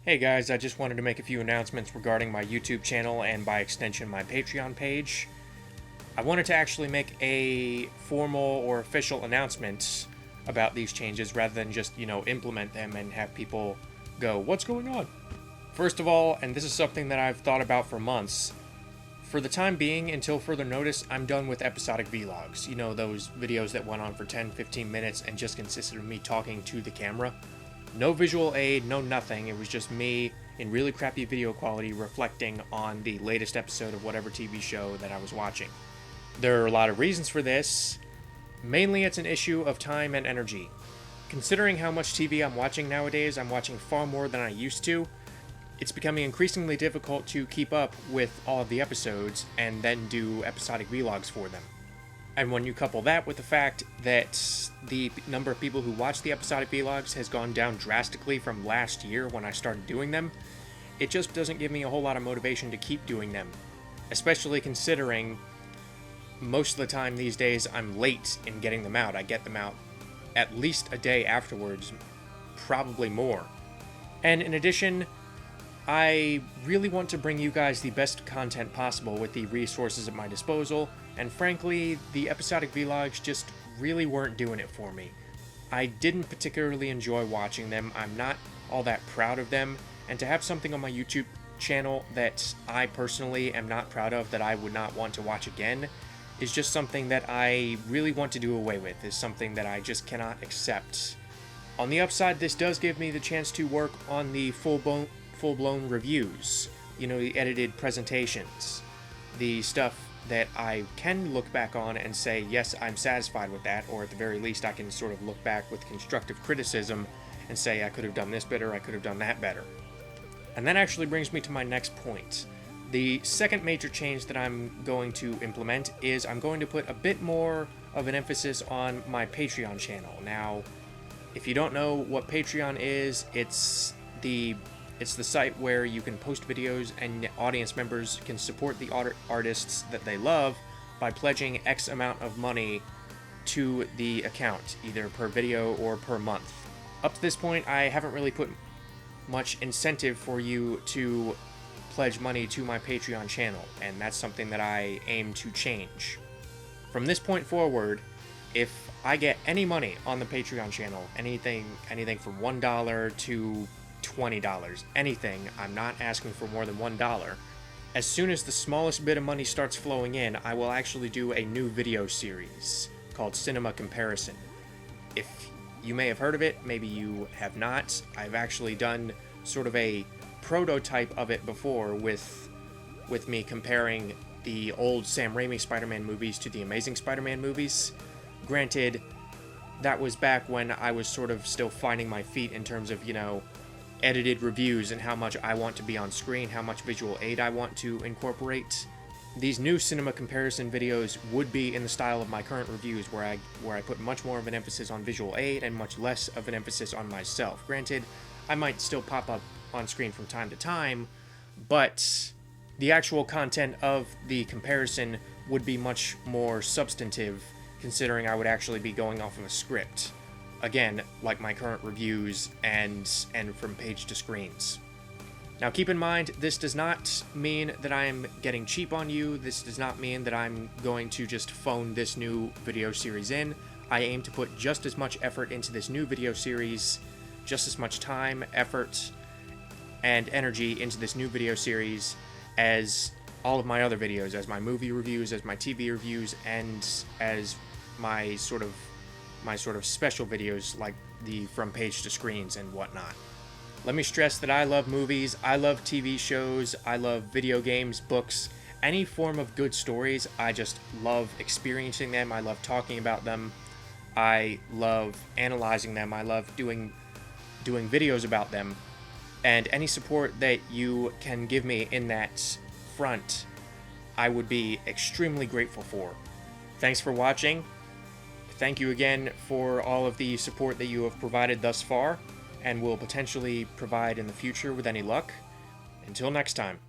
Hey guys, I just wanted to make a few announcements regarding my YouTube channel and by extension my Patreon page. I wanted to actually make a formal or official announcement about these changes rather than just, implement them and have people go, "What's going on?" First of all, and this is something that I've thought about for months, for the time being, until further notice, I'm done with episodic vlogs. You know, those videos that went on for 10-15 minutes and just consisted of me talking to the camera. No visual aid, no nothing. It was just me in really crappy video quality reflecting on the latest episode of whatever TV show that I was watching. There are a lot of reasons for this. Mainly it's an issue of time and energy. Considering how much TV I'm watching nowadays, I'm watching far more than I used to. It's becoming increasingly difficult to keep up with all of the episodes and then do episodic vlogs for them. And when you couple that with the fact that the number of people who watch the episodic vlogs has gone down drastically from last year when I started doing them, it just doesn't give me a whole lot of motivation to keep doing them. Especially considering most of the time these days I'm late in getting them out. I get them out at least a day afterwards, probably more. And in addition, I really want to bring you guys the best content possible with the resources at my disposal, and frankly, the episodic vlogs just really weren't doing it for me. I didn't particularly enjoy watching them, I'm not all that proud of them, and to have something on my YouTube channel that I personally am not proud of, that I would not want to watch again, is just something that I really want to do away with, is something that I just cannot accept. On the upside, this does give me the chance to work on the full-blown reviews, the edited presentations, the stuff that I can look back on and say, yes, I'm satisfied with that, or at the very least I can sort of look back with constructive criticism and say I could have done this better, I could have done that better. And that actually brings me to my next point. The second major change that I'm going to implement is I'm going to put a bit more of an emphasis on my Patreon channel. Now, if you don't know what Patreon is, it's the site where you can post videos and audience members can support the artists that they love by pledging X amount of money to the account, either per video or per month. Up to this point, I haven't really put much incentive for you to pledge money to my Patreon channel, and that's something that I aim to change. From this point forward, if I get any money on the Patreon channel, anything from $1 to $20, anything, I'm not asking for more than $1. As soon as the smallest bit of money starts flowing in, I will actually do a new video series called Cinema Comparison. If you may have heard of it, maybe you have not. I've actually done sort of a prototype of it before with me comparing the old Sam Raimi Spider-Man movies to the Amazing Spider-Man movies. Granted, that was back when I was sort of still finding my feet in terms of, edited reviews and how much I want to be on screen, how much visual aid I want to incorporate. These new cinema comparison videos would be in the style of my current reviews, where I put much more of an emphasis on visual aid and much less of an emphasis on myself. Granted, I might still pop up on screen from time to time, but the actual content of the comparison would be much more substantive, considering I would actually be going off of a script. Again, like my current reviews and from page to screens. Now keep in mind, this does not mean that I'm getting cheap on you. This does not mean that I'm going to just phone this new video series in. I aim to put just as much effort into this new video series, just as much time, effort, and energy into this new video series as all of my other videos, as my movie reviews, as my TV reviews, and as my sort of special videos like the from page to screens and whatnot. Let me stress that I love movies, I love TV shows, I love video games, books, any form of good stories. I just love experiencing them, I love talking about them, I love analyzing them, I love doing videos about them, and any support that you can give me in that front, I would be extremely grateful for. Thanks for watching. Thank you again for all of the support that you have provided thus far, and will potentially provide in the future with any luck. Until next time.